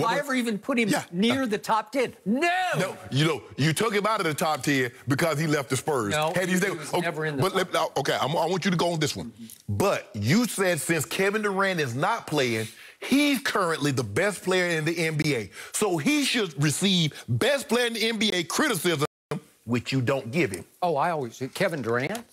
Have I ever even put him near the top 10? No. No. You took him out of the top 10 because he left the Spurs. No, he was never in the top 10. Okay, I want you to go on this one. But you said since Kevin Durant is not playing, he's currently the best player in the NBA. So he should receive best player in the NBA criticism, which you don't give him. Oh, I always... Kevin Durant?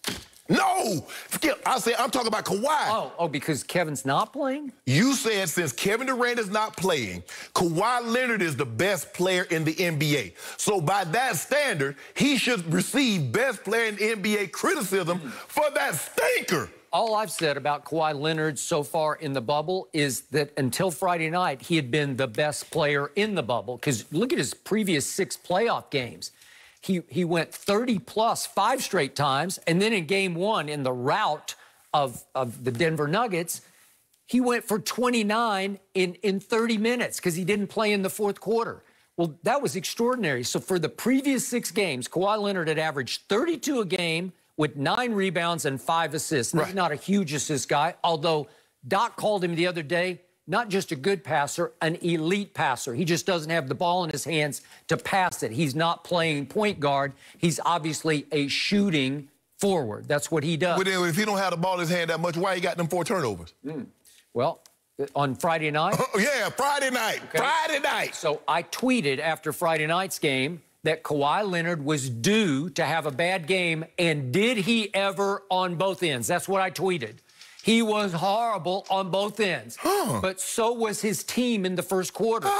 No! Skip, I'm talking about Kawhi. Oh, because Kevin's not playing? You said since Kevin Durant is not playing, Kawhi Leonard is the best player in the NBA. So by that standard, he should receive best player in the NBA criticism for that stinker. All I've said about Kawhi Leonard so far in the bubble is that until Friday night, he had been the best player in the bubble. Because look at his previous 6 playoff games. He went 30-plus 5 straight times, and then in Game 1, in the rout of the Denver Nuggets, he went for 29 in 30 minutes because he didn't play in the fourth quarter. Well, that was extraordinary. So for the previous 6 games, Kawhi Leonard had averaged 32 a game with 9 rebounds and 5 assists. Right. He's not a huge assist guy, although Doc called him the other day not just a good passer, an elite passer. He just doesn't have the ball in his hands to pass it. He's not playing point guard. He's obviously a shooting forward. That's what he does. Well, if he don't have the ball in his hand that much, why he got them 4 turnovers? Well, on Friday night? Yeah, Friday night. Okay. Friday night. So I tweeted after Friday night's game that Kawhi Leonard was due to have a bad game, and did he ever on both ends? That's what I tweeted. He was horrible on both ends. But so was his team in the first quarter.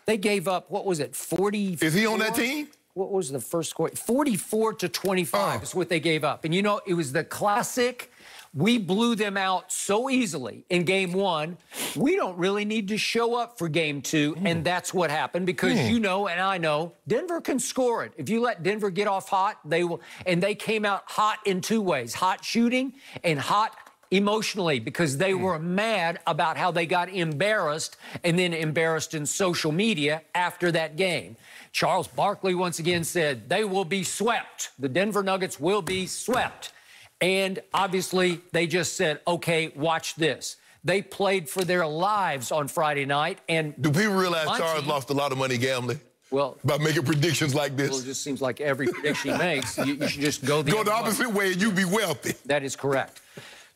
They gave up, what was it, 44? Is he on that team? What was the first quarter? 44-25 is what they gave up. And, you know, it was the classic, we blew them out so easily in Game 1. We don't really need to show up for Game 2, and that's what happened because you know and I know Denver can score it. If you let Denver get off hot, they will. And they came out hot in 2 ways, hot shooting and hot emotionally, because they were mad about how they got embarrassed and then embarrassed in social media after that game. Charles Barkley once again said they will be swept. The Denver Nuggets will be swept. And obviously they just said, okay, watch this. They played for their lives on Friday night. And do people realize Charles lost a lot of money gambling? Well, by making predictions like this? Well, it just seems like every prediction he makes, you should just go the opposite way and you'd be wealthy. That is correct.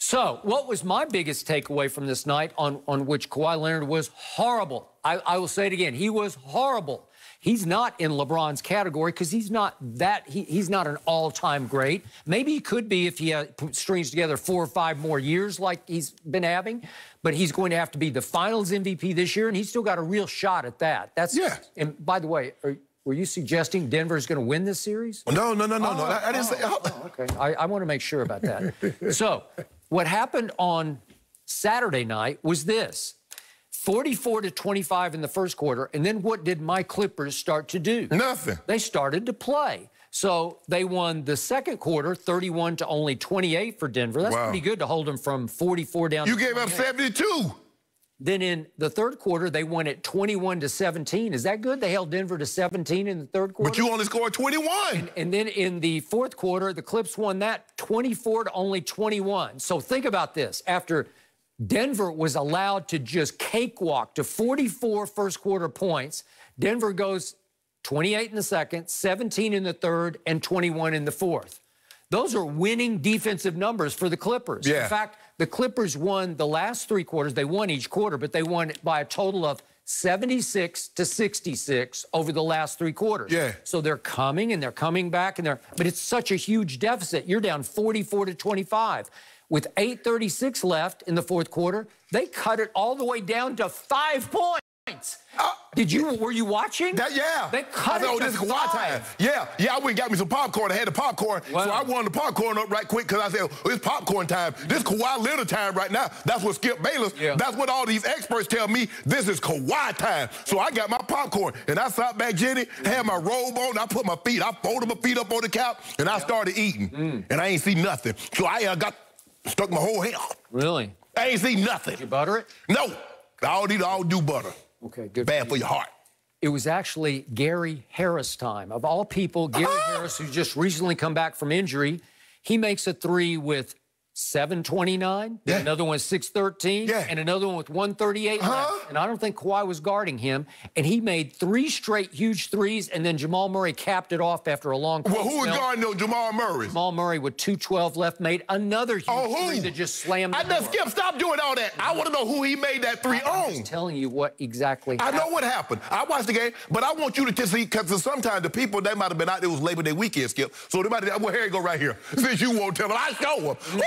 So, what was my biggest takeaway from this night on which Kawhi Leonard was horrible? I will say it again. He was horrible. He's not in LeBron's category because he's not he's not an all-time great. Maybe he could be if he strings together 4 or 5 more years like he's been having. But he's going to have to be the Finals MVP this year, and he's still got a real shot at that. And by the way, were you suggesting Denver's going to win this series? No. I didn't say. Okay, I want to make sure about that. So, what happened on Saturday night was this. 44-25 in the first quarter, and then what did my Clippers start to do? Nothing. They started to play. So they won the second quarter, 31-28 for Denver. That's pretty good to hold them from 44 down to 28. You gave up 72. Then in the third quarter, they won it 21-17. Is that good? They held Denver to 17 in the third quarter. But you only scored 21. And then in the fourth quarter, the Clips won that 24-21. So think about this. After Denver was allowed to just cakewalk to 44 first quarter points, Denver goes 28 in the second, 17 in the third, and 21 in the fourth. Those are winning defensive numbers for the Clippers. Yeah. In fact, the Clippers won the last 3 quarters. They won each quarter, but they won by a total of 76-66 over the last 3 quarters. Yeah. So they're coming and they're coming back, but it's such a huge deficit. You're down 44-25. With 8:36 left in the fourth quarter, they cut it all the way down to 5 points. Were you watching? Yeah. They cut it this is Kawhi time. Yeah, I went and got me some popcorn. I had the popcorn, so I warmed the popcorn up right quick because I said, it's popcorn time. This Kawhi Leonard time right now. That's what Skip Bayless, that's what all these experts tell me. This is Kawhi time. So I got my popcorn, and I sat back, Jenny, had my robe on, I put my feet, I folded my feet up on the couch, and I started eating. And I ain't see nothing. So I stuck my whole hand. Really? I ain't see nothing. Did you butter it? No. I don't do butter. Okay, good. Bad for your heart. It was actually Gary Harris time. Of all people, Gary Harris, who's just recently come back from injury, he makes a 3 with 7:29, then another one 6:13, and another one with 1:38 left. And I don't think Kawhi was guarding him. And he made 3 straight huge threes, and then Jamal Murray capped it off after a long Well, who was guarding those Jamal Murray? Jamal Murray with 2:12 left made another huge three that just slammed the door. Skip, stop doing all that. I want to know who he made that three on. I'm just telling you what exactly happened. I know what happened. I watched the game, but I want you to see, because sometimes the people, they might have been out there, it was Labor Day weekend, Skip. So they might have, well, here you go right here. Since you won't tell them, I show them. Woo!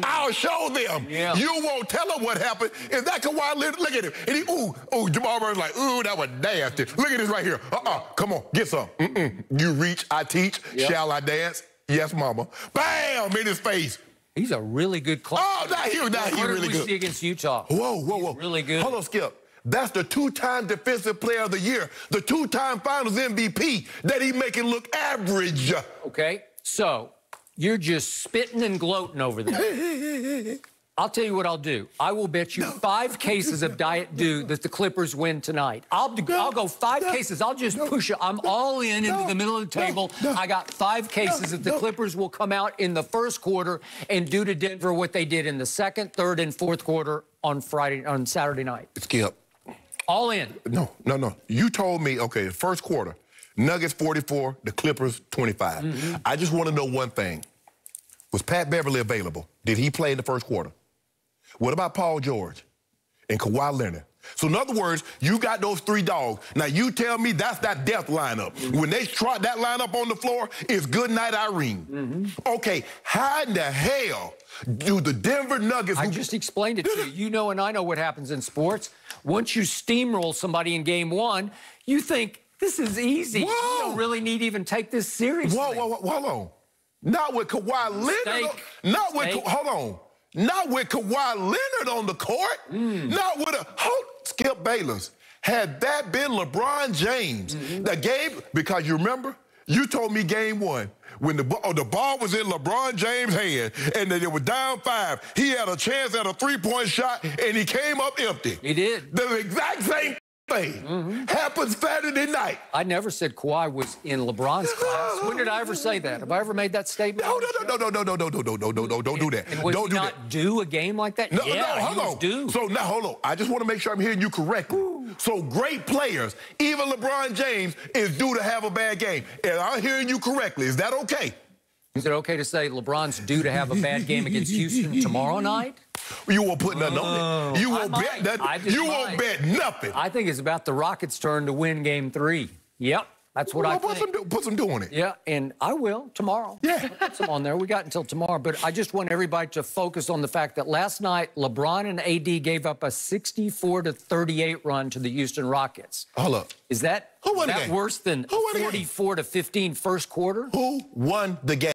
I'll show them. Yeah. You won't tell them what happened. Is that Kawhi Leonard? Look at him. And he, Jamal Murray's like, that was nasty. Look at this right here. Come on, get some. You reach, I teach. Shall I dance? Yes, mama. Bam, in his face. He's a really good clutch. Oh, not here, really good. See against Utah. Whoa. He's really good. Hold on, Skip. That's the 2-time Defensive Player of the Year, the 2-time Finals MVP that he making look average. Okay, so you're just spitting and gloating over there. I'll tell you what I'll do. I will bet you 5 cases of Diet Dew that the Clippers win tonight. I'll go 5 cases. I'll just push it. I'm all in into the middle of the table. I got 5 cases that the Clippers will come out in the first quarter and do to Denver what they did in the second, third, and fourth quarter on Saturday night. Skip. All in. No. You told me, okay, first quarter, Nuggets 44, the Clippers 25. I just want to know one thing. Was Pat Beverly available? Did he play in the first quarter? What about Paul George and Kawhi Leonard? So in other words, you got those 3 dogs. Now you tell me that's that death lineup. When they trot that lineup on the floor, it's good night, Irene. Okay, how in the hell do the Denver Nuggets... I just explained it to you. You know and I know what happens in sports. Once you steamroll somebody in game 1, you think, this is easy. You don't really need to even take this seriously. Hold on. Not with Kawhi Leonard. Hold on. Not with Kawhi Leonard on the court. Not with Skip Bayless. Had that been LeBron James, the game, because you remember, you told me game 1, when the ball was in LeBron James' hand and they were down 5, he had a chance at a 3-point shot and he came up empty. He did. The exact same thing happens Saturday night. I never said Kawhi was in LeBron's class. When did I ever say that? Have I ever made that statement? No, don't do that. And was he not due a game like that? No, hold on. Due. So now, hold on. I just want to make sure I'm hearing you correctly. So great players, even LeBron James, is due to have a bad game. And I'm hearing you correctly. Is that okay? Is it okay to say LeBron's due to have a bad game against Houston tomorrow night? You won't put nothing on it. You won't bet nothing. You won't bet nothing. I think it's about the Rockets' turn to win game 3. Yep. That's what I think. Put some doing it. Yeah, and I will tomorrow. Yeah. Put some on there. We got until tomorrow. But I just want everybody to focus on the fact that last night, LeBron and AD gave up a 64-38 run to the Houston Rockets. Hold up. Is that Who won the game? Worse than 44-15 first quarter? Who won the game?